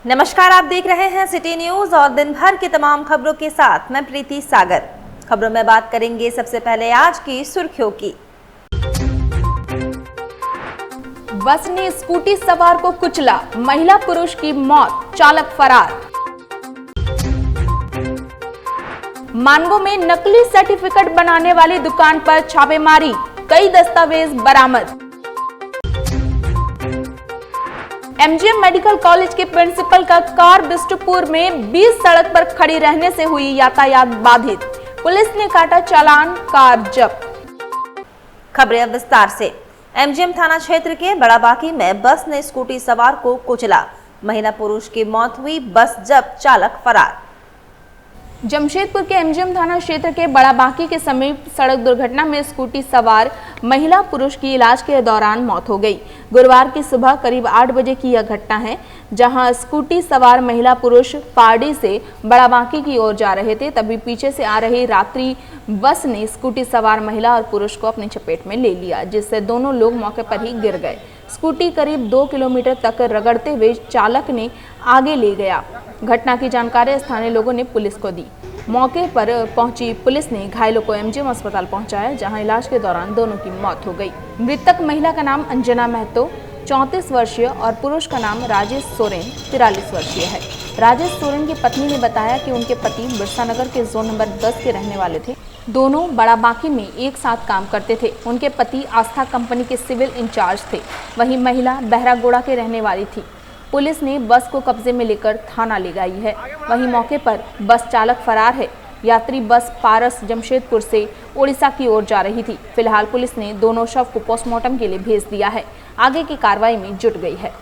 नमस्कार, आप देख रहे हैं सिटी न्यूज और दिन भर की तमाम खबरों के साथ मैं प्रीति सागर। खबरों में बात करेंगे सबसे पहले आज की सुर्खियों की। बस ने स्कूटी सवार को कुचला, महिला पुरुष की मौत, चालक फरार। मानगो में नकली सर्टिफिकेट बनाने वाली दुकान पर छापेमारी, कई दस्तावेज बरामद। एमजीएम मेडिकल कॉलेज के प्रिंसिपल का कार बिष्टुपुर में 20 सड़क पर खड़ी रहने से हुई यातायात बाधित, पुलिस ने काटा चालान, कार जब्त। खबरें अब विस्तार से। एमजीएम थाना क्षेत्र के बड़ा बाकी में बस ने स्कूटी सवार को कुचला, महिला पुरुष की मौत हुई, बस जब्त, चालक फरार। जमशेदपुर के एमजीएम थाना क्षेत्र के बड़ा बाकी के समीप सड़क दुर्घटना में स्कूटी सवार महिला पुरुष की इलाज के दौरान मौत हो गई। गुरुवार की सुबह करीब 8 बजे की यह घटना है, जहां स्कूटी सवार महिला पुरुष पारडी से बड़ा बाकी की ओर जा रहे थे, तभी पीछे से आ रही रात्रि बस ने स्कूटी सवार महिला और पुरुष को अपनी चपेट में ले लिया, जिससे दोनों लोग मौके पर ही गिर गए। स्कूटी करीब 2 किलोमीटर तक रगड़ते हुए चालक ने आगे ले गया। घटना की जानकारी स्थानीय लोगों ने पुलिस को दी। मौके पर पहुंची पुलिस ने घायलों को एमजीएम अस्पताल पहुंचाया, जहां इलाज के दौरान दोनों की मौत हो गई। मृतक महिला का नाम अंजना महतो 34 वर्षीय और पुरुष का नाम राजेश सोरेन 43 वर्षीय है। राजेश सोरेन की पत्नी ने बताया कि उनके पति बिरसा नगर के जोन नंबर 10 के रहने वाले थे। दोनों बड़ा बाकी में एक साथ काम करते थे। उनके पति आस्था कंपनी के सिविल इंचार्ज थे, वहीं महिला बहरागोड़ा के रहने वाली थी। पुलिस ने बस को कब्जे में लेकर थाना ले गई है। वहीं मौके पर बस चालक फरार है। यात्री बस पारस जमशेदपुर से ओडिशा की ओर जा रही थी। फिलहाल पुलिस ने दोनों शव को पोस्टमार्टम के लिए भेज दिया है। आगे की कार्रवाई में जुट गई है।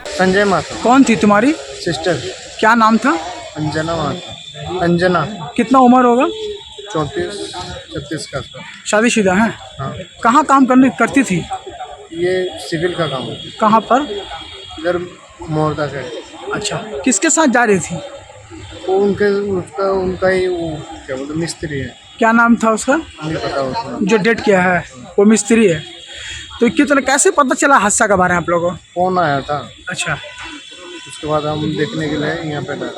संजय माता। कौन थी तुम्हारी सिस्टर? क्या नाम था? अंजना माता। अंजना। कितना उम्र होगा? 34-36 का था। शादीशुदा है? हाँ। कहाँ काम करती थी? ये सिविल का काम है। कहाँ पर? इधर मोरदा का। अच्छा, किसके साथ जा रही थी? वो उनका ही वो क्या बोलते मिस्त्री है। क्या नाम था उसका? नहीं पता उसका। जो डेट किया है वो मिस्त्री है। तो कितना कैसे पता चला हादसा के बारे में आप लोगों को? फोन आया था। अच्छा, उसके बाद हम देखने के लिए यहाँ पे गए।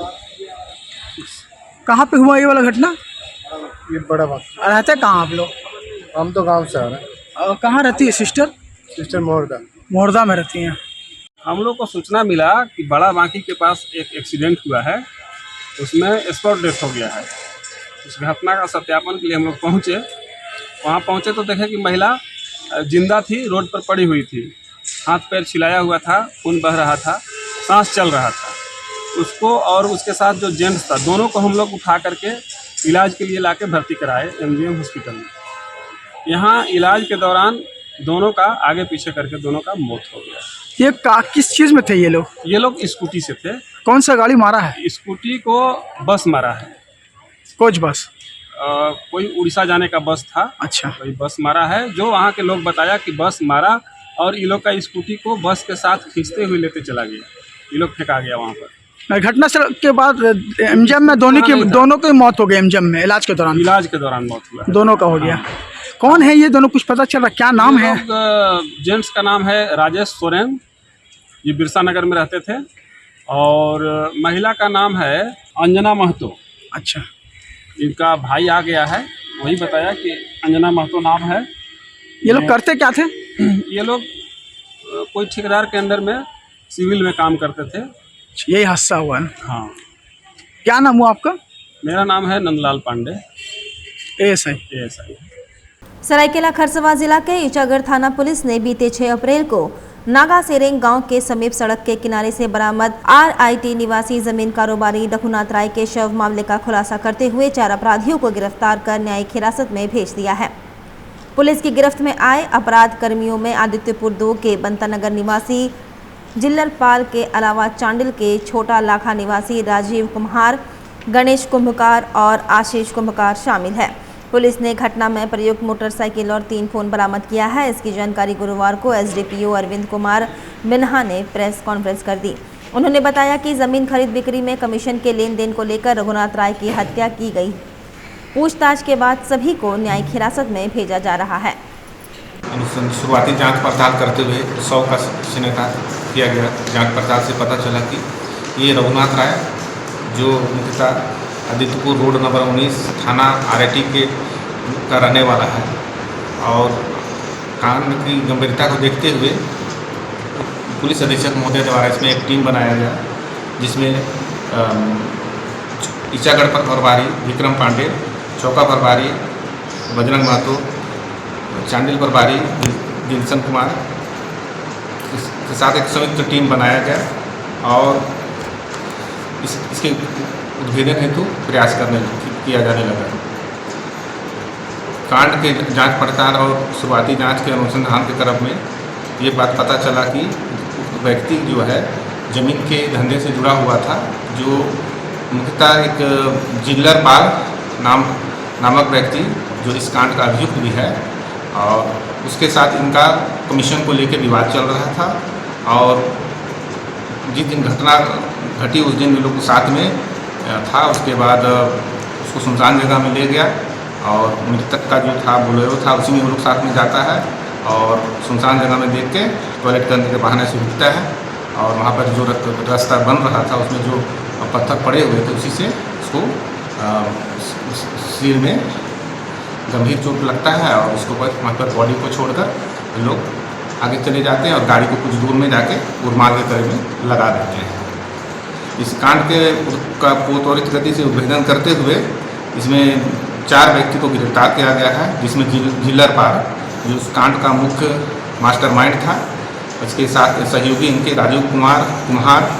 कहाँ पे हुआ ये वाला घटना? ये बड़ा बात। रहते कहाँ आप लोग? हम तो गांव से आ रहे हैं। कहाँ रहती है सिस्टर? सिस्टर मोरदा। मोरदा में रहती हैं। हम लोग को सूचना मिला कि बड़ा बाकी के पास एक एक्सीडेंट हुआ है, उसमें स्पॉट डेथ हो गया है। उस घटना का सत्यापन के लिए हम लोग पहुँचे। वहाँ पहुँचे तो देखे कि महिला जिंदा थी, रोड पर पड़ी हुई थी, हाथ पैर छिलाया हुआ था, खून बह रहा था, सांस चल रहा था। उसको और उसके साथ जो जेंट्स था, दोनों को हम लोग उठा करके इलाज के लिए लाके भर्ती कराए एमजीएम हॉस्पिटल में। यहाँ इलाज के दौरान दोनों का आगे पीछे करके दोनों का मौत हो गया। ये किस चीज़ में थे ये लोग? ये लोग स्कूटी से थे। कौन सा गाड़ी मारा है? स्कूटी को बस मारा है। Coach bus? कोई उड़ीसा जाने का बस था। अच्छा, कोई बस मारा है। जो वहाँ के लोग बताया कि बस मारा और ये लोग का स्कूटी को बस के साथ खींचते हुए लेते चला गया। ये लोग फेंका गया वहाँ पर। घटना के बाद एमजीएम में दोनों की मौत हो गई। एमजीएम में इलाज के दौरान मौत हुआ। दोनों का हो गया। कौन है ये दोनों, कुछ पता चल रहा? क्या नाम है? जेंट्स का नाम है राजेश सोरेन, ये बिरसा नगर में रहते थे, और महिला का नाम है अंजना महतो। अच्छा, इनका भाई आ गया है, वही बताया कि अंजना महतो नाम है। ये लोग करते क्या थे? ये लोग कोई ठेकेदार के अंडर में सिविल में काम करते थे। यही हादसा हुआ है? हाँ। क्या नाम हुआ आपका? मेरा नाम है नंदलाल पांडे, ASI। सरायकेला खरसावां जिला के ईचागढ़ थाना पुलिस ने बीते 6 अप्रैल को नागा सेरेंग गांव के समीप सड़क के किनारे से बरामद RIT निवासी जमीन कारोबारी रघुनाथ राय के शव मामले का खुलासा करते हुए 4 अपराधियों को गिरफ्तार कर न्यायिक हिरासत में भेज दिया है। पुलिस की गिरफ्त में आए अपराध कर्मियों में आदित्यपुर 2 के बंतानगर निवासी जिल्लरपाल के अलावा चांडिल के छोटा लाखा निवासी राजीव कुम्हार, गणेश कुंभकार और आशीष कुंभकार शामिल है। पुलिस ने घटना में प्रयुक्त मोटरसाइकिल और 3 फोन बरामद किया है। इसकी जानकारी गुरुवार को SDPO अरविंद कुमार मिन्हा ने प्रेस कॉन्फ्रेंस कर दी। उन्होंने बताया कि जमीन खरीद बिक्री में कमीशन के लेन देन को लेकर रघुनाथ राय की हत्या की गई। पूछताछ के बाद सभी को न्यायिक हिरासत में भेजा जा रहा है। शुरुआती जांच पड़ताल करते हुए 100 का शिनाख्त किया गया। जांच पड़ताल से पता चला कि ये रघुनाथ राय जो मुख्यतः आदित्यपुर रोड नंबर 19 थाना आरआईटी के का रहने वाला है और कांड की गंभीरता को देखते हुए पुलिस अधीक्षक महोदय द्वारा इसमें एक टीम बनाया गया जिसमें ईचागढ़ पर प्रभारी विक्रम पांडे, चौका प्रभारी बजरंग महतो, चांडिल प्रभारी दिलशन कुमार के साथ एक संयुक्त टीम बनाया गया और इसके उद्भेदन हेतु प्रयास किया जाने लगा। कांड के जांच पड़ताल और शुरुआती जांच के अनुसंधान के क्रम में ये बात पता चला कि व्यक्ति जो है ज़मीन के धंधे से जुड़ा हुआ था, जो मुख्यतः एक जिल्लर पाल नामक व्यक्ति जो इस कांड का अभियुक्त भी है और उसके साथ इनका कमीशन को लेकर विवाद चल रहा था और जिस दिन घटना घटी उस दिन लोग साथ में था। उसके बाद उसको सुनसान जगह में ले गया और मृतक का जो था बोलेरो था उसी में वो लोग साथ में जाता है और सुनसान जगह में देख के टॉयलेट करने के बहाने से रुकता है और वहाँ पर जो रास्ता बन रहा था उसमें जो पत्थर पड़े हुए थे उसी से उसको सिर में गंभीर चोट लगता है और उसको वहाँ पर बॉडी को छोड़कर लोग आगे चले जाते हैं और गाड़ी को कुछ दूर में जाके उर्माल के करीब में लगा देते हैं। इस कांड का त्वरित गति से उद्भेदन करते हुए इसमें 4 व्यक्ति को गिरफ्तार किया गया है, जिसमें जिल्लर पाल जो उस कांड का मुख्य मास्टरमाइंड था, इसके साथ सहयोगी इनके राजू कुम्हार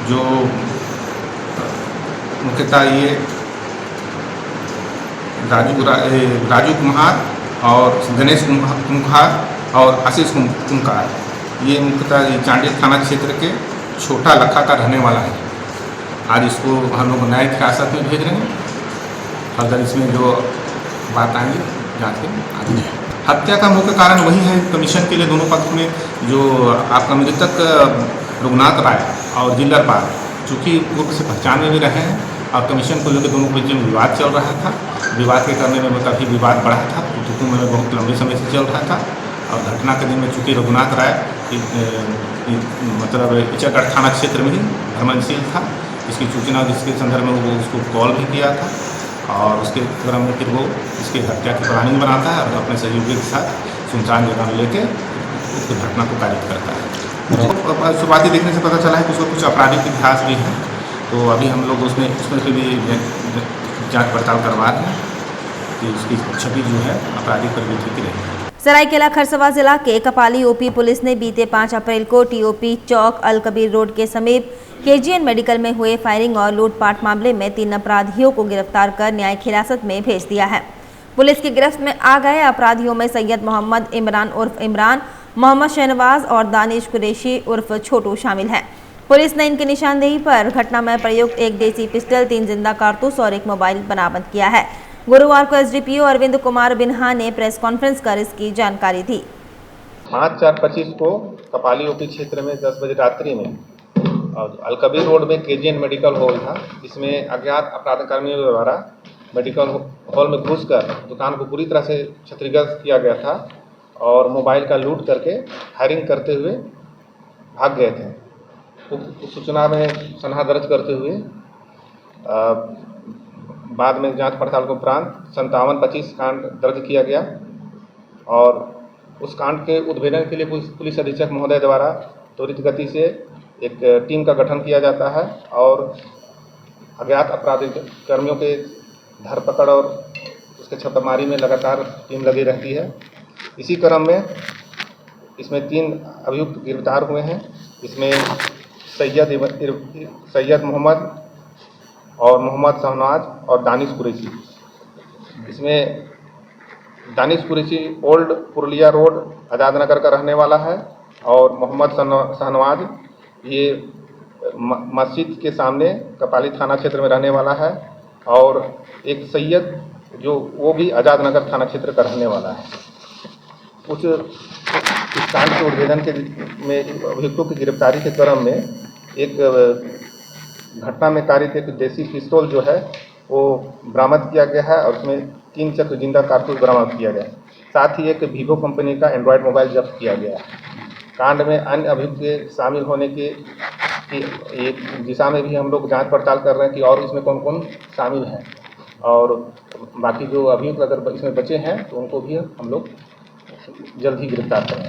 जो मुख्यतः ये राजू कुम्हार और गणेश कुम्हार और आशीष कुम्हार, ये मुख्यतः चांडिल थाना क्षेत्र के छोटा लखा का रहने वाला है। आज इसको हम लोग न्यायिक हिरासत में भेज रहे हैं। फर्दर इसमें जो बात आएंगी जांच के आगे। हत्या का मुख्य कारण वही है, कमीशन के लिए दोनों पक्ष में जो आपका मृतक रघुनाथ राय और जिल्लर पाल चूँकि पूर्व से पहचान में भी रहे हैं और कमीशन को लेकर दोनों के बीच में विवाद चल रहा था। विवाद के करने में काफ़ी विवाद बढ़ा था, कुटुंब में बहुत लंबे समय से चल रहा था और घटना के दिन में चूँकि रघुनाथ राय मतलब ईचागढ़ थाना क्षेत्र में ही भ्रमणशील था, इसकी सूचना जिसके संदर्भ में वो उसको कॉल भी किया था और उसके क्रम में फिर वो इसकी हत्या की प्लानिंग बनाता है और अपने सहयोगी के साथ सुनसान जगह में लेके उस घटना को कारित करता है। शुरुआती देखने से पता चला है कि उसका कुछ आपराधिक इतिहास भी है, तो अभी हम लोग उसमें से भी जांच पड़ताल करवा रहे हैं कि उसकी छवि जो है आपराधिक प्रवृत्ति की रहेगी। सरायकेला खरसवां जिला के कपाली ओपी पुलिस ने बीते 5 अप्रैल को टीओपी चौक अल कबीर रोड के समीप केजीएन मेडिकल में हुए फायरिंग और लूटपाट मामले में 3 अपराधियों को गिरफ्तार कर न्यायिक हिरासत में भेज दिया है। पुलिस की गिरफ्त में आ गए अपराधियों में सैयद मोहम्मद इमरान उर्फ इमरान, मोहम्मद शहनवाज और दानिश कुरैशी उर्फ छोटू शामिल हैं। पुलिस ने इनकी निशानदेही पर घटना में प्रयुक्त एक देसी पिस्टल, 3 जिंदा कारतूस और एक मोबाइल बरामद किया है। गुरुवार को एसडीपीओ अरविंद कुमार बिन्हा ने प्रेस कॉन्फ्रेंस कर इसकी जानकारी दी। 5/4/25 को कपाली ओपी क्षेत्र में 10 बजे रात्रि में और अलकबीर रोड में केजीएन मेडिकल हॉल था, जिसमें अज्ञात अपराधकर्मियों द्वारा मेडिकल हॉल में घुसकर दुकान को पूरी तरह से क्षतिग्रस्त किया गया था और मोबाइल का लूट करके फायरिंग करते हुए भाग गए थे। उस सूचना में सनहा दर्ज करते हुए बाद में जांच पड़ताल के उपरांत 57-25 कांड दर्ज किया गया और उस कांड के उद्भेदन के लिए पुलिस अधीक्षक महोदय द्वारा त्वरित गति से एक टीम का गठन किया जाता है और अज्ञात अपराधी कर्मियों के धरपकड़ और उसके छापेमारी में लगातार टीम लगी रहती है। इसी क्रम में इसमें 3 अभियुक्त गिरफ्तार हुए हैं। इसमें सैयद मोहम्मद और मोहम्मद शहनवाज और दानिश कुरैशी। इसमें दानिश कुरैशी ओल्ड पुरलिया रोड आज़ाद नगर का रहने वाला है और मोहम्मद शहनवाज ये मस्जिद के सामने कपाली थाना क्षेत्र में रहने वाला है और एक सैयद जो वो भी आज़ाद नगर थाना क्षेत्र का रहने वाला है। कुछ इस कांड के उद्भेदन के में अभियुक्तों की गिरफ्तारी के क्रम में एक घटना में कारित एक देसी पिस्तौल जो है वो बरामद किया गया है और उसमें 3 चक्र जिंदा कारतूस बरामद किया गया है। साथ ही एक वीवो कंपनी का एंड्रॉयड मोबाइल जब्त किया गया है। कांड में अन्य अभियुक्त के शामिल होने के कि एक दिशा में भी हम लोग जांच पड़ताल कर रहे हैं कि और इसमें कौन कौन शामिल हैं, और बाकी जो अभियुक्त अगर इसमें बचे हैं तो उनको भी हम लोग जल्द ही गिरफ्तार करेंगे।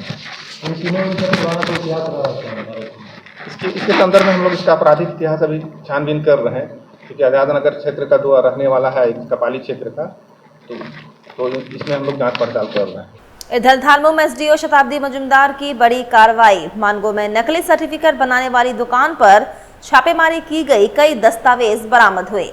इसके संदर्भ में हम लोग इसका आपराधिक इतिहास अभी छानबीन कर रहे हैं, क्योंकि आज़ाद नगर क्षेत्र का जो रहने वाला है कपाली क्षेत्र का, तो इसमें हम लोग जांच पड़ताल कर रहे हैं। इधर धारमू में एसडीओ शताब्दी मजुमदार की बड़ी कार्रवाई। मानगो में नकली सर्टिफिकेट बनाने वाली दुकान पर छापेमारी की गई, कई दस्तावेज बरामद हुए।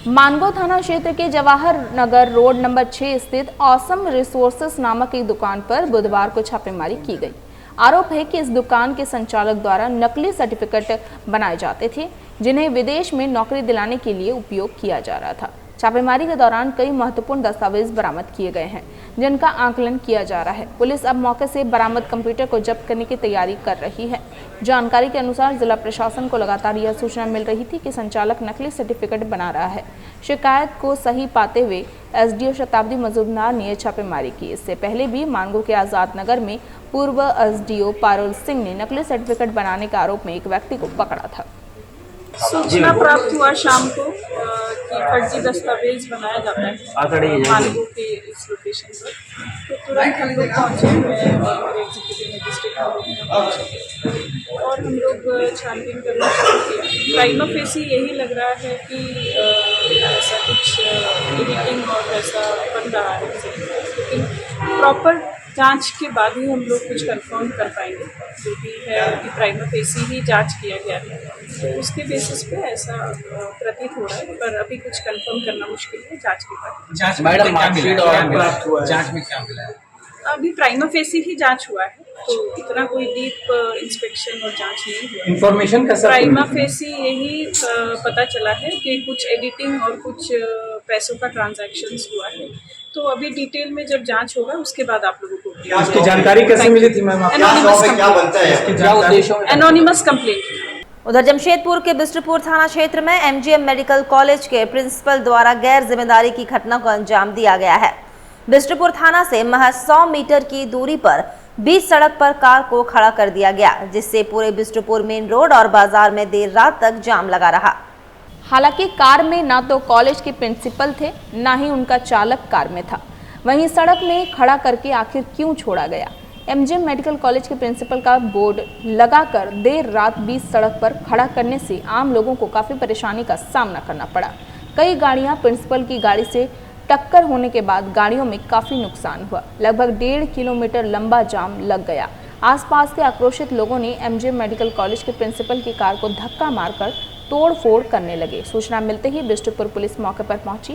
मानगो थाना क्षेत्र के जवाहर नगर रोड नंबर 6 स्थित ऑसम रिसोर्सेस नामक एक दुकान पर बुधवार को छापेमारी की गई। आरोप है कि इस दुकान के संचालक द्वारा नकली सर्टिफिकेट बनाए जाते थे, जिन्हें विदेश में नौकरी दिलाने के लिए उपयोग किया जा रहा था। छापेमारी के दौरान कई महत्वपूर्ण दस्तावेज बरामद किए गए हैं, जिनका आकलन किया जा रहा है। पुलिस अब मौके से बरामद कंप्यूटर को जब्त करने की तैयारी कर रही है। जानकारी के अनुसार जिला प्रशासन को लगातार यह सूचना मिल रही थी कि संचालक नकली सर्टिफिकेट बना रहा है। शिकायत को सही पाते हुए एसडीओ शताब्दी मजुमदार ने छापेमारी की। इससे पहले भी मानगो के आजाद नगर में पूर्व एसडीओ पारुल सिंह ने नकली सर्टिफिकेट बनाने के आरोप में एक व्यक्ति को पकड़ा था। सूचना प्राप्त हुआ शाम को कि फर्जी दस्तावेज बनाया जाता है मानगो के इस लोकेशन पर, तो तुरंत हम लोग पहुँचे, मैं और मेरे एग्जीक्यूटिव मजिस्ट्रेट हम लोग पहुँचे और हम लोग छानबीन करना शुरू किया। प्राइमा फेसी यही लग रहा है कि ऐसा कुछ एडिटिंग और ऐसा बन रहा है, लेकिन प्रॉपर जांच के बाद ही हम लोग कुछ कंफर्म कर पाएंगे। जो भी है कि प्राइमा फेसी ही जांच किया गया है, तो उसके बेसिस पे ऐसा प्रतीत हो रहा है, पर अभी कुछ कंफर्म करना मुश्किल है जांच के बाद। जांच में क्या मिला? अभी प्राइमा फेसी ही जांच हुआ है, तो इतना कोई डीप इंस्पेक्शन और जांच नहीं हुआ। इन्फॉर्मेशन कैसा? प्राइमा फेसी यही पता चला है कि कुछ एडिटिंग और कुछ पैसों का ट्रांजैक्शंस हुआ है, तो अभी डिटेल में जब जांच होगा उसके बाद आप लोगों को इसकी जानकारी कैसे मिली थी मैम? Anonymous complaint. उधर जमशेदपुर के बिष्टुपुर थाना क्षेत्र में एमजीएम मेडिकल कॉलेज के प्रिंसिपल द्वारा गैर जिम्मेदारी की घटना को अंजाम दिया गया है। बिष्टुपुर थाना से महज 100 मीटर की दूरी पर बीच सड़क पर कार को खड़ा कर दिया गया, जिससे पूरे बिष्टुपुर मेन रोड और बाजार में देर रात तक जाम लगा रहा। हालांकि कार में ना तो कॉलेज के प्रिंसिपल थे, ना ही उनका चालक कार में था। वहीं सड़क में खड़ा करके आखिर क्यों छोड़ा गया? एमजीएम मेडिकल कॉलेज के प्रिंसिपल का बोर्ड लगाकर देर रात बीच सड़क पर खड़ा करने से आम लोगों को काफ़ी परेशानी का सामना करना पड़ा। कई गाड़ियां प्रिंसिपल की गाड़ी से टक्कर होने के बाद गाड़ियों में काफ़ी नुकसान हुआ। लगभग 1.5 किलोमीटर लंबा जाम लग गया। आसपास के आक्रोशित लोगों ने एमजीएम मेडिकल कॉलेज के प्रिंसिपल की कार को धक्का मारकर तोड़-फोड़ करने लगे। सूचना मिलते ही बिष्टुपुर पुलिस मौके पर पहुंची।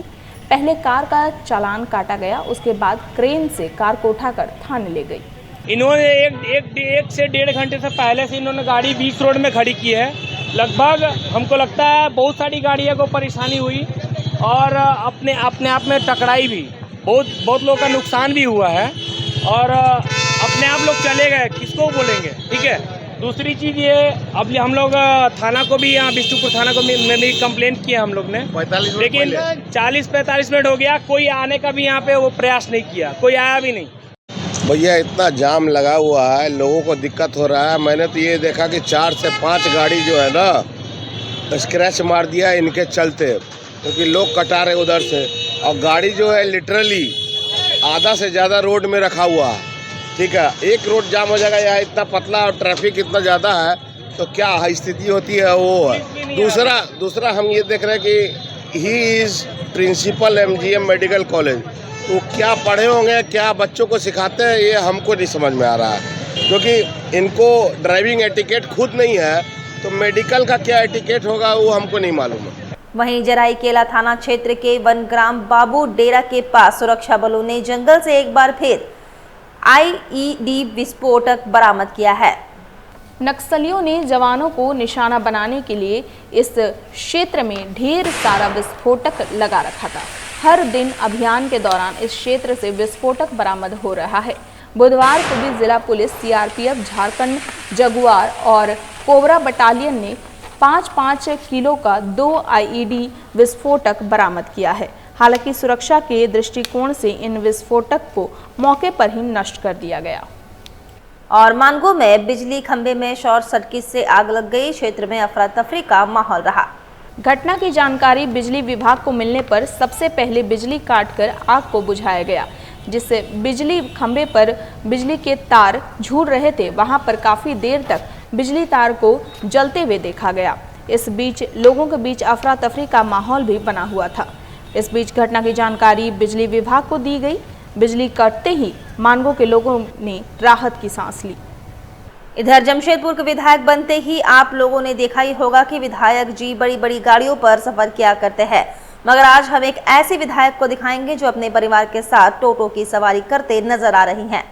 पहले कार का चालान काटा गया, उसके बाद क्रेन से कार को उठाकर थाने ले गई। इन्होंने एक से 1.5 घंटे से पहले से इन्होंने गाड़ी बीच रोड में खड़ी की है। लगभग हमको लगता है बहुत सारी गाड़ियों को परेशानी हुई और अपने आप में टकराई भी, बहुत लोगों का नुकसान भी हुआ है और अपने आप लोग चले गए, किसको बोलेंगे, ठीक है। दूसरी चीज़ ये, अब हम लोग थाना को भी, यहाँ बिष्टुपुर थाना को में भी कंप्लेंट किया हम लोग ने, लेकिन 40-45 मिनट हो गया, कोई आने का भी यहाँ पे वो प्रयास नहीं किया, कोई आया भी नहीं। भैया इतना जाम लगा हुआ है, लोगों को दिक्कत हो रहा है। मैंने तो ये देखा कि 4 से 5 गाड़ी जो है ना स्क्रैच मार दिया इनके चलते, क्योंकि लोग कटा रहे उधर से, और गाड़ी जो है लिटरली आधा से ज़्यादा रोड में रखा हुआ है, ठीक है। एक रोड जाम हो जाएगा, यहाँ इतना पतला और ट्रैफिक इतना ज़्यादा है, तो क्या स्थिति होती है वो है। दूसरा हम ये देख रहे हैं कि he is principal MGM medical college, तो क्या पढ़े होंगे, क्या बच्चों को सिखाते हैं, ये हमको नहीं समझ में आ रहा है, क्योंकि इनको ड्राइविंग एटिकेट खुद नहीं है, तो मेडिकल का क्या एटिकेट होगा वो हमको नहीं मालूम है। वहीं जराईकेला थाना क्षेत्र के वनग्राम बाबू डेरा के पास सुरक्षा बलों ने जंगल से एक बार फिर आईईडी विस्फोटक बरामद किया है। नक्सलियों ने जवानों को निशाना बनाने के लिए इस क्षेत्र में ढेर सारा विस्फोटक लगा रखा था। हर दिन अभियान के दौरान इस क्षेत्र से विस्फोटक बरामद हो रहा है। बुधवार को भी जिला पुलिस, सीआरपीएफ, झारखंड जगुआर और कोबरा बटालियन ने 5-5 किलो का 2 आईईडी विस्फोटक बरामद किया है। हालांकि सुरक्षा के दृष्टिकोण से इन विस्फोटक को मौके पर ही नष्ट कर दिया गया। और मानगो में बिजली खंभे में शॉर्ट सर्किट से आग लग गई। क्षेत्र में अफरा तफरी का माहौल रहा। घटना की जानकारी बिजली विभाग को मिलने पर सबसे पहले बिजली काटकर आग को बुझाया गया, जिससे बिजली खंभे पर बिजली के तार झूल रहे थे, वहां पर काफी देर तक बिजली तार को जलते हुए देखा गया। इस बीच लोगों के बीच अफरा तफरी का माहौल भी बना हुआ था। इस बीच घटना की जानकारी बिजली विभाग को दी गई। बिजली कटते ही मानगो के लोगों ने राहत की सांस ली। इधर जमशेदपुर के विधायक बनते ही आप लोगों ने देखा ही होगा कि विधायक जी बड़ी बड़ी गाड़ियों पर सफर किया करते हैं, मगर आज हम एक ऐसे विधायक को दिखाएंगे जो अपने परिवार के साथ टोटो की सवारी करते नजर आ रही हैं।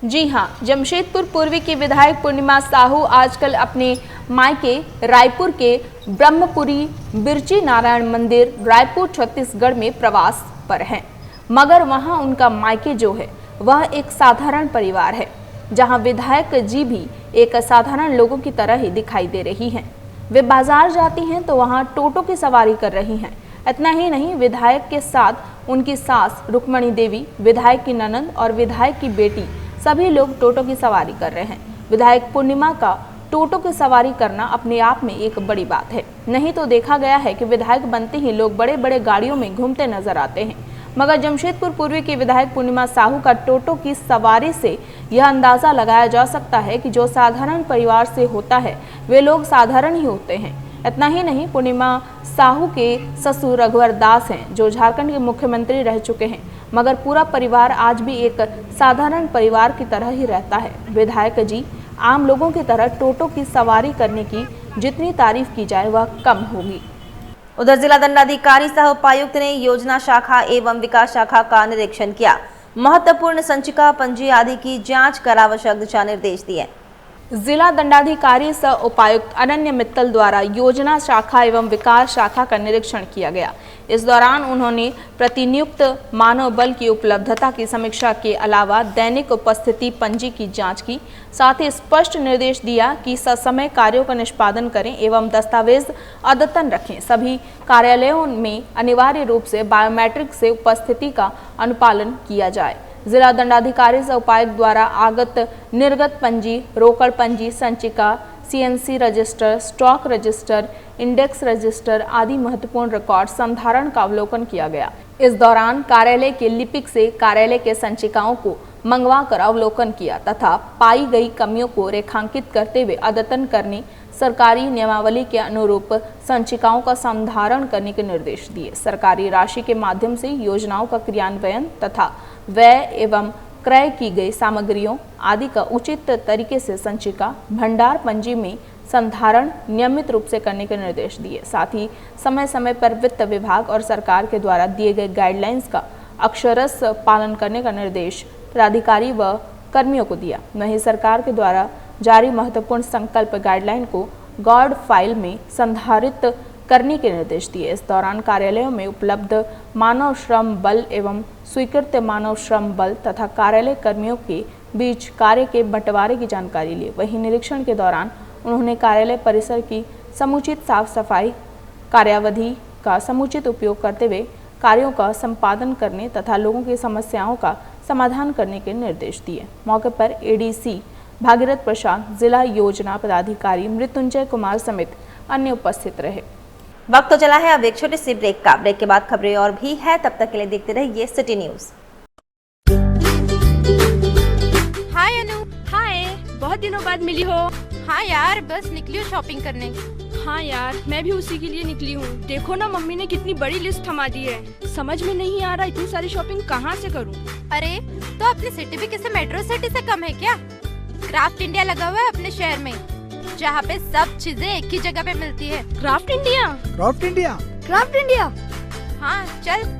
जी हां, जमशेदपुर पूर्वी की विधायक पूर्णिमा साहू आजकल अपने मायके रायपुर के ब्रह्मपुरी बिरची नारायण मंदिर रायपुर छत्तीसगढ़ में प्रवास पर हैं, मगर वहां उनका मायके जो है वह एक साधारण परिवार है, जहां विधायक जी भी एक साधारण लोगों की तरह ही दिखाई दे रही हैं। वे बाजार जाती हैं तो वहां टोटो की सवारी कर रही हैं। इतना ही नहीं, विधायक के साथ उनकी सास रुक्मणी देवी, विधायक की ननंद और विधायक की बेटी सभी लोग टोटो की सवारी कर रहे हैं। विधायक पूर्णिमा का टोटो की सवारी करना अपने आप में एक बड़ी बात है। नहीं तो देखा गया है कि विधायक बनते ही लोग बड़े बड़े गाड़ियों में घूमते नजर आते हैं, मगर जमशेदपुर पूर्वी की विधायक पूर्णिमा साहू का टोटो की सवारी से यह अंदाजा लगाया जा सकता है कि जो साधारण परिवार से होता है वे लोग साधारण ही होते हैं। इतना ही नहीं, पूर्णिमा साहू के ससुर रघुवर दास हैं, जो झारखंड के मुख्यमंत्री रह चुके हैं, मगर पूरा परिवार आज भी एक साधारण परिवार की तरह ही रहता है। विधायक जी आम लोगों की तरह टोटो की सवारी करने की जितनी तारीफ की जाए वह कम होगी। उधर जिला दंडाधिकारी सह उपायुक्त ने योजना शाखा एवं विकास शाखा का निरीक्षण किया। महत्वपूर्ण संचिका पंजी आदि की जांच कर आवश्यक दिशा निर्देश दिए। जिला दंडाधिकारी सह उपायुक्त अनन्य मित्तल द्वारा योजना शाखा एवं विकास शाखा का निरीक्षण किया गया। इस दौरान उन्होंने प्रतिनियुक्त मानव बल की उपलब्धता की समीक्षा के अलावा दैनिक उपस्थिति पंजी की जांच की। साथ ही स्पष्ट निर्देश दिया कि ससमय कार्यों का निष्पादन करें एवं दस्तावेज अद्यतन रखें। सभी कार्यालयों में अनिवार्य रूप से बायोमेट्रिक से उपस्थिति का अनुपालन किया जाए। जिला दंडाधिकारी सह उपायुक्त द्वारा आगत निर्गत पंजी, रोकड़ पंजी, संचिका, CNC register, stock register, index register आदि महत्वपूर्ण रिकॉर्ड संधारण का अवलोकन किया गया। इस दौरान कार्यालय के लिपिक से कार्यालय के संचिकाओं को मंगवा कर अवलोकन किया तथा पाई गई कमियों को रेखांकित करते हुए अद्यतन करने, सरकारी नियमावली के अनुरूप संचिकाओं का संधारण करने के निर्देश दिए। सरकारी राशि के माध्यम से योजनाओं का क्रियान्वयन तथा व्यय एवं क्रय की गई सामग्रियों आदि का उचित तरीके से संचिका भंडार पंजी में संधारण नियमित रूप से करने के निर्देश दिए। साथ ही समय समय पर वित्त विभाग और सरकार के द्वारा दिए गए गाइडलाइंस का अक्षरश पालन करने का निर्देश प्राधिकारी व कर्मियों को दिया। वहीं सरकार के द्वारा जारी महत्वपूर्ण संकल्प गाइडलाइन को गॉड फाइल में संधारित करने के निर्देश दिए। इस दौरान कार्यालयों में उपलब्ध मानव श्रम बल एवं स्वीकृत मानव श्रम बल तथा कार्यालय कर्मियों के बीच कार्य के बंटवारे की जानकारी ली। वहीं निरीक्षण के दौरान उन्होंने कार्यालय परिसर की समुचित साफ सफाई, कार्यावधि का समुचित उपयोग करते हुए कार्यों का संपादन करने तथा लोगों की समस्याओं का समाधान करने के निर्देश दिए। मौके पर एडीसी भागीरथ प्रसाद, जिला योजना पदाधिकारी मृत्युंजय कुमार समेत अन्य उपस्थित रहे। वक्त तो चला है अब एक छोटे से ब्रेक का। ब्रेक के बाद खबरें और भी है, तब तक के लिए देखते रहिए सिटी न्यूज। हाय अनु। हाय, बहुत दिनों बाद मिली हो। हाँ यार, बस निकली हूँ शॉपिंग करने। हाँ यार, मैं भी उसी के लिए निकली हूँ। देखो ना, मम्मी ने कितनी बड़ी लिस्ट थमा दी है। समझ में नहीं आ रहा इतनी सारी शॉपिंग कहाँ से करूँ। अरे तो अपनी सिटी भी किसी मेट्रो सिटी से कम है क्या? क्राफ्ट इंडिया लगा हुआ है अपने शहर में, जहाँ पे सब चीजें एक ही जगह पे मिलती है। Craft India? Craft India? Craft India? हाँ चल।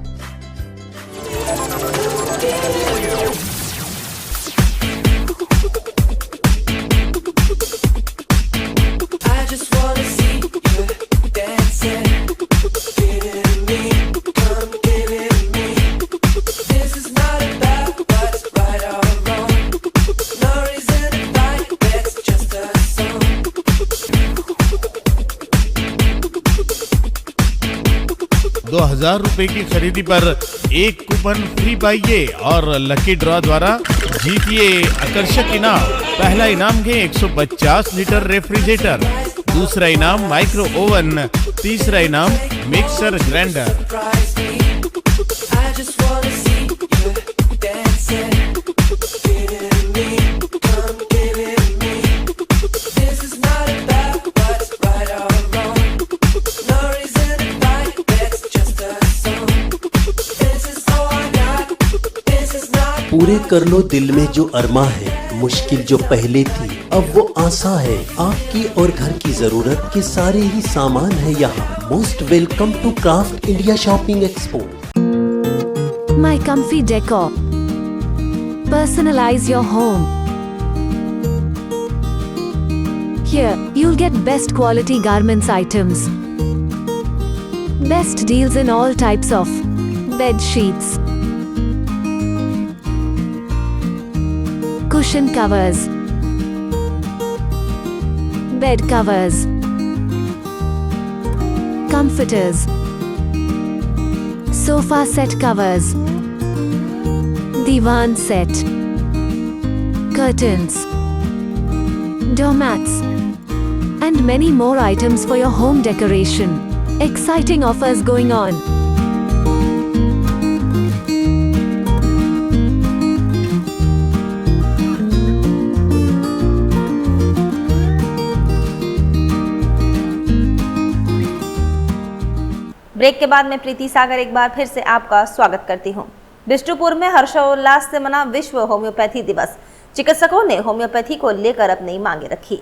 ₹2000 की खरीदी पर एक कूपन फ्री पाइए और लकी ड्रॉ द्वारा जीतिए आकर्षक इनाम। पहला इनाम है 150 लीटर रेफ्रिजरेटर, दूसरा इनाम माइक्रो ओवन, तीसरा इनाम मिक्सर ग्राइंडर। पूरे कर लो दिल में जो अरमा है, मुश्किल जो पहले थी अब वो आसान है। आपकी और घर की जरूरत के सारे ही सामान है यहाँ। Most welcome to craft India shopping expo. My comfy decor. Personalize your home. Here, you'll get best quality garments items. Best deals in all types of bed sheets, cushion covers, bed covers, comforters, sofa set covers, divan set, curtains, doormats, and many more items for your home decoration. Exciting offers going on. Break के बाद मैं प्रीति सागर एक बार फिर से आपका स्वागत करती हूं। बिष्टुपुर में हर्षोल्लास से मना विश्व होम्योपैथी दिवस। चिकित्सकों ने होम्योपैथी को लेकर अपनी मांगे रखी।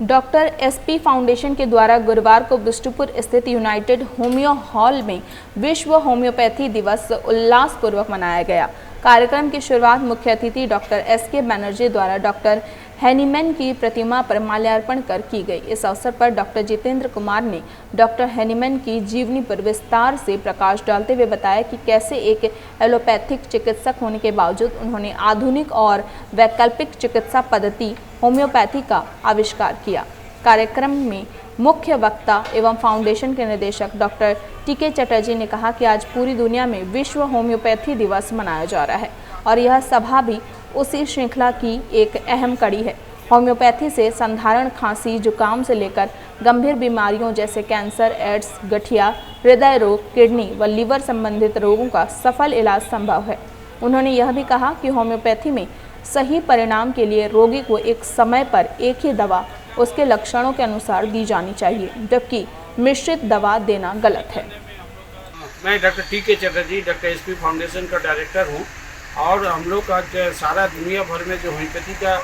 डॉक्टर एसपी फाउंडेशन के द्वारा गुरुवार को बिष्टुपुर स्थित यूनाइटेड होम्यो हॉल में विश्व होम्योपैथी दिवस उल्लासपूर्वक मनाया गया। कार्यक्रम की शुरुआत मुख्य अतिथि डॉक्टर एसके बनर्जी द्वारा डॉक्टर हैनीमैन की प्रतिमा पर माल्यार्पण कर की गई। इस अवसर पर डॉक्टर जितेंद्र कुमार ने डॉक्टर हैनीमैन की जीवनी पर विस्तार से प्रकाश डालते हुए बताया कि कैसे एक एलोपैथिक चिकित्सक होने के बावजूद उन्होंने आधुनिक और वैकल्पिक चिकित्सा पद्धति होम्योपैथी का आविष्कार किया। कार्यक्रम में मुख्य वक्ता एवं फाउंडेशन के निदेशक डॉक्टर टीके चटर्जी ने कहा कि आज पूरी दुनिया में विश्व होम्योपैथी दिवस मनाया जा रहा है और यह सभा भी उसी श्रृंखला की एक अहम कड़ी है। होम्योपैथी से साधारण खांसी जुकाम से लेकर गंभीर बीमारियों जैसे कैंसर, एड्स, गठिया, हृदय रोग, किडनी व लीवर संबंधित रोगों का सफल इलाज संभव है। उन्होंने यह भी कहा कि होम्योपैथी में सही परिणाम के लिए रोगी को एक समय पर एक ही दवा उसके लक्षणों के अनुसार दी जानी चाहिए, जबकि मिश्रित दवा देना गलत है। मैं डॉक्टर टीके चटर्जी, डॉक्टर एसपी फाउंडेशन का डायरेक्टर हूँ और हम लोग का सारा दुनिया भर में जो होम्योपैथी का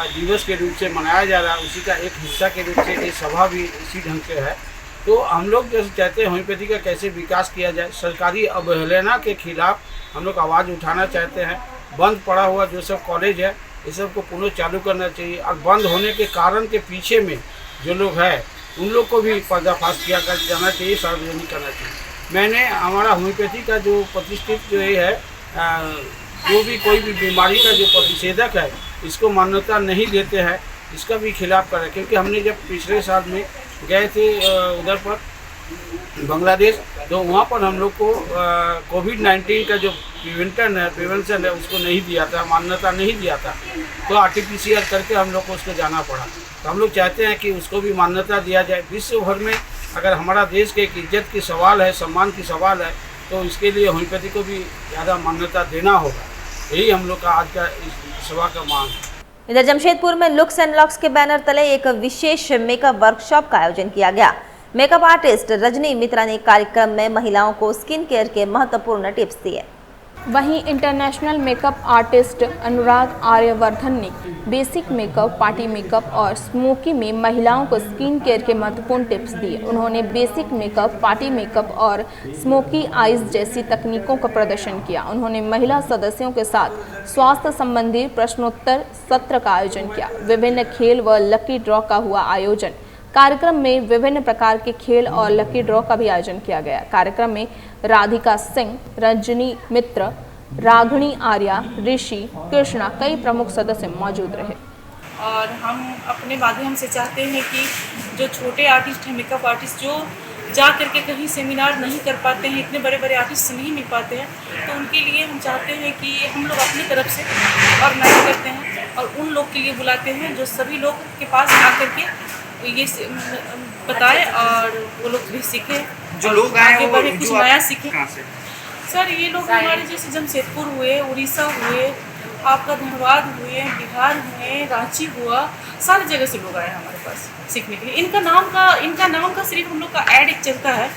दिवस के रूप से मनाया जा रहा है, उसी का एक हिस्सा के रूप से ये सभा भी इसी ढंग से है। तो हम लोग जैसे चाहते हैं होम्योपैथी का कैसे विकास किया जाए, सरकारी अवहेलना के खिलाफ हम लोग आवाज़ उठाना चाहते हैं। बंद पड़ा हुआ जो सब कॉलेज है, ये सब को पुनः चालू करना चाहिए और बंद होने के कारण के पीछे में जो लोग हैं उन लोग को भी पर्दाफाश किया कर जाना चाहिए, सार्वजनिक करना चाहिए। मैंने हमारा होम्योपैथी का जो प्रतिष्ठित जो ये है, जो भी कोई भी बीमारी का जो प्रतिषेधक है इसको मान्यता नहीं देते हैं, इसका भी खिलाफ करें। क्योंकि हमने जब पिछले साल में गए थे उधर पर बांग्लादेश, तो वहाँ पर हम लोग को कोविड-19 का जो प्रिवेंशन है उसको नहीं दिया था, मान्यता नहीं दिया था, तो आरटीपीसीआर करके हम लोग को उसको जाना पड़ा। तो हम लोग चाहते हैं कि उसको भी मान्यता दिया जाए। विश्व भर में अगर हमारा देश के एक इज्जत की सवाल है, सम्मान की सवाल है, तो इसके लिए होम्योपैथी को भी ज़्यादा मान्यता देना होगा। यही हम लोग का आज का इस सभा का मांग है। इधर जमशेदपुर में लुक्स एंड लॉक्स के बैनर तले एक विशेष मेकअप वर्कशॉप का आयोजन किया गया। मेकअप आर्टिस्ट रजनी मित्रा ने कार्यक्रम में महिलाओं को स्किन केयर के महत्वपूर्ण टिप्स दिए। वहीं इंटरनेशनल मेकअप आर्टिस्ट अनुराग आर्यवर्धन ने बेसिक मेकअप, पार्टी मेकअप और स्मोकी में महिलाओं को स्किन केयर के महत्वपूर्ण टिप्स दिए। उन्होंने बेसिक मेकअप, पार्टी मेकअप और स्मोकी आइज जैसी तकनीकों का प्रदर्शन किया। उन्होंने महिला सदस्यों के साथ स्वास्थ्य संबंधी प्रश्नोत्तर सत्र का आयोजन किया। विभिन्न खेल व लकी ड्रॉ का हुआ आयोजन। कार्यक्रम में विभिन्न प्रकार के खेल और लकी ड्रॉ का भी आयोजन किया गया। कार्यक्रम में राधिका सिंह, रंजनी मित्र, राघणी आर्या, ऋषि, कृष्णा कई प्रमुख सदस्य मौजूद रहे। और हम अपने माध्यम से चाहते हैं कि जो छोटे आर्टिस्ट हैं, मेकअप आर्टिस्ट जो जा करके कहीं सेमिनार नहीं कर पाते हैं, इतने बड़े बड़े आर्टिस्ट नहीं मिल पाते हैं, तो उनके लिए हम चाहते हैं कि हम लोग अपनी तरफ से ऑर्गेनाइज करते हैं और उन लोग के लिए बुलाते हैं जो सभी लोग के पास आकर के ये बताए और वो लोग भी सीखे, जो लोग आए आगे बढ़े, कुछ नया सीखे। कहाँ से? सर ये लोग हमारे जैसे जमशेदपुर हुए, उड़ीसा हुए, आपका धनबाद हुए, बिहार हुए, रांची हुआ, सारी जगह से लोग आए हमारे पास सीखने के लिए। इनका नाम का सिर्फ हम लोग का ऐड एक चलता है,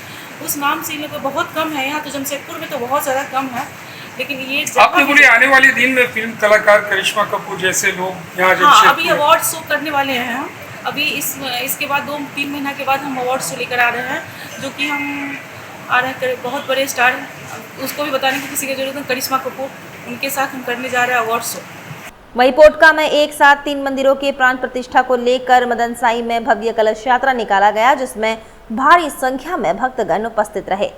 उस नाम से इन लोग का बहुत कम है। यहाँ तो जमशेदपुर में तो बहुत ज़्यादा कम है, लेकिन ये आपने बोले आने वाले दिन में फिल्म कलाकार करिश्मा कपूर जैसे लोग यहाँ हाँ, अभी अवार्ड शो करने वाले हैं हम। अभी इसके बाद 2-3 महीना के बाद हम अवार्ड शो लेकर आ रहे हैं, जो कि हम आ रहे हैं बहुत बड़े स्टार, उसको भी बताने की किसी की जरूरत नहीं, करिश्मा कपूर, उनके साथ हम करने जा रहे हैं अवार्ड शो। वहीं पोटका में एक साथ 3 मंदिरों के प्राण प्रतिष्ठा को लेकर मदनसाई में भव्य कलश यात्रा निकाला गया, जिसमें भारी संख्या में भक्तगण उपस्थित रहे।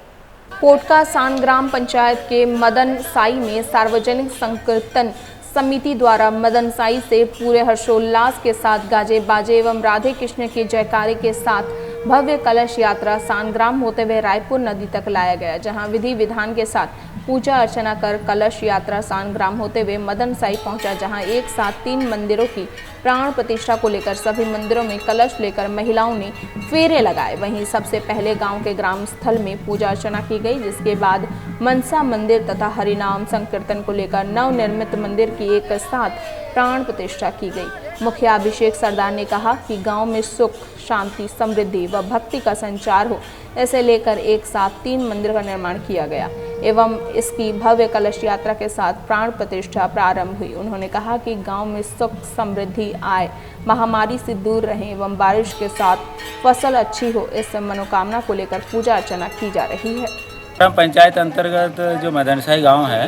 पोटका सान ग्राम पंचायत के मदनसाई में सार्वजनिक संकीर्तन समिति द्वारा मदनसाई से पूरे हर्षोल्लास के साथ गाजे बाजे एवं राधे कृष्ण के जयकारे के साथ भव्य कलश यात्रा सानग्राम होते हुए रायपुर नदी तक लाया गया, जहां विधि विधान के साथ पूजा अर्चना कर कलश यात्रा सानग्राम होते हुए मदनसाई पहुंचा, जहां एक साथ 3 मंदिरों की प्राण प्रतिष्ठा को लेकर सभी मंदिरों में कलश लेकर महिलाओं ने फेरे लगाए। वहीं सबसे पहले गांव के ग्राम स्थल में पूजा अर्चना की गई, जिसके बाद मनसा मंदिर तथा हरिनाम संकीर्तन को लेकर नवनिर्मित मंदिर की एक साथ प्राण प्रतिष्ठा की गई। मुखिया अभिषेक सरदार ने कहा कि गांव में सुख, शांति, समृद्धि व भक्ति का संचार हो, ऐसे लेकर एक साथ 3 मंदिर का निर्माण किया गया एवं इसकी भव्य कलश यात्रा के साथ प्राण प्रतिष्ठा प्रारंभ हुई। उन्होंने कहा कि गांव में सुख, समृद्धि आए, महामारी से दूर रहें एवं बारिश के साथ फसल अच्छी हो, इस मनोकामना को लेकर पूजा अर्चना की जा रही है। ग्राम पंचायत अंतर्गत जो मदनसाई गांव है,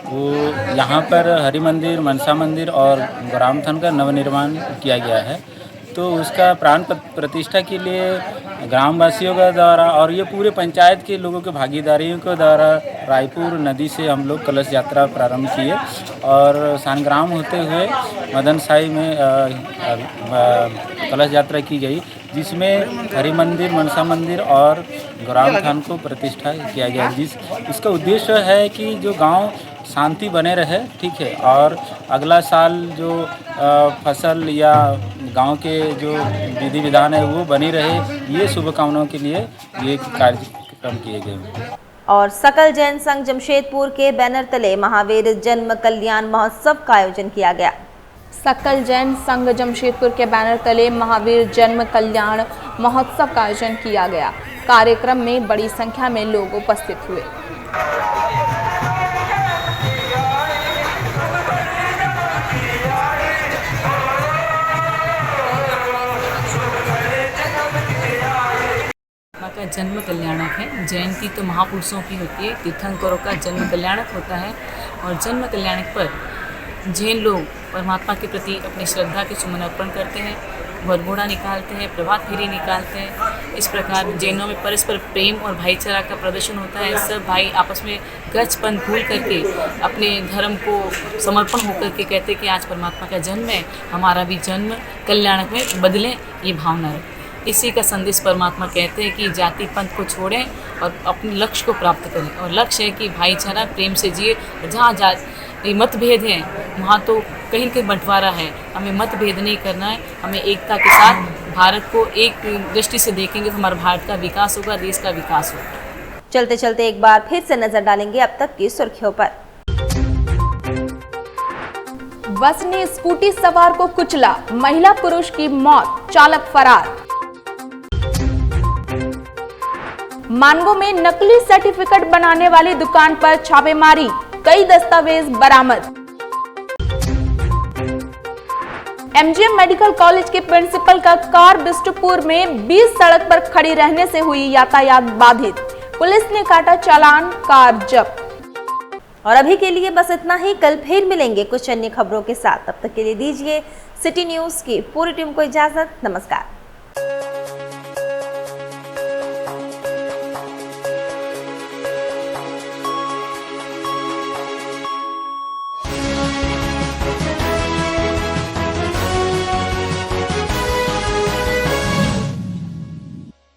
वो यहाँ पर हरि मंदिर, मनसा मंदिर और ग्रामथन का नवनिर्माण किया गया है। तो उसका प्राण प्रतिष्ठा के लिए ग्रामवासियों के द्वारा और ये पूरे पंचायत के लोगों के भागीदारियों के द्वारा रायपुर नदी से हम लोग कलश यात्रा प्रारंभ किए और सानग्राम होते हुए मदनसाई में कलश यात्रा की गई, जिसमें हरि मंदिर, मनसा मंदिर और ग्रामथान को प्रतिष्ठा किया गया। इसका उद्देश्य है कि जो गांव शांति बने रहे, ठीक है, और अगला साल जो फसल या गांव के जो विधि विधान है वो बनी रहे, ये शुभकामनाओं के लिए ये कार्यक्रम किए गए। और सकल जैन संघ जमशेदपुर के बैनर तले महावीर जन्म कल्याण महोत्सव का आयोजन किया गया। सकल जैन संघ जमशेदपुर के बैनर तले महावीर जन्म कल्याण महोत्सव का आयोजन किया गया। कार्यक्रम में बड़ी संख्या में लोग उपस्थित हुए। का जन्म कल्याणक है। जयंती तो महापुरुषों की होती है, तीर्थंकरों का जन्म कल्याणक होता है और जन्म कल्याणक पर जैन लोग परमात्मा के प्रति अपनी श्रद्धा के सुमन अर्पण करते हैं, वरघोड़ा निकालते हैं, प्रभात फेरी निकालते हैं। इस प्रकार जैनों में परस्पर प्रेम और भाईचारा का प्रदर्शन होता है। सब भाई आपस में गच-पंथ भूल करके अपने धर्म को समर्पण होकर के कहते हैं कि आज परमात्मा का जन्म है, हमारा भी जन्म कल्याणक में बदलें, ये भावना है। इसी का संदेश परमात्मा कहते हैं कि जाति पंथ को छोड़ें और अपने लक्ष्य को प्राप्त करें। और लक्ष्य है कि भाईचारा प्रेम से जिए। जहाँ मतभेद हैं वहाँ तो कहीं कहीं बंटवारा है, हमें मतभेद नहीं करना है। हमें एकता के साथ भारत को एक दृष्टि से देखेंगे तो हमारे भारत का विकास होगा, देश का विकास होगा। चलते चलते एक बार फिर से नजर डालेंगे अब तक की सुर्खियों पर। बस ने स्कूटी सवार को कुचला, महिला पुरुष की मौत, चालक फरार। मानगो में नकली सर्टिफिकेट बनाने वाली दुकान पर छापेमारी, कई दस्तावेज बरामद। एमजीएम मेडिकल कॉलेज के प्रिंसिपल का कार बिष्टुपुर में 20 सड़क पर खड़ी रहने से हुई यातायात बाधित, पुलिस ने काटा चालान, कार जब्त। और अभी के लिए बस इतना ही। कल फिर मिलेंगे कुछ अन्य खबरों के साथ। तब तक के लिए दीजिए सिटी न्यूज की पूरी टीम को इजाजत। नमस्कार।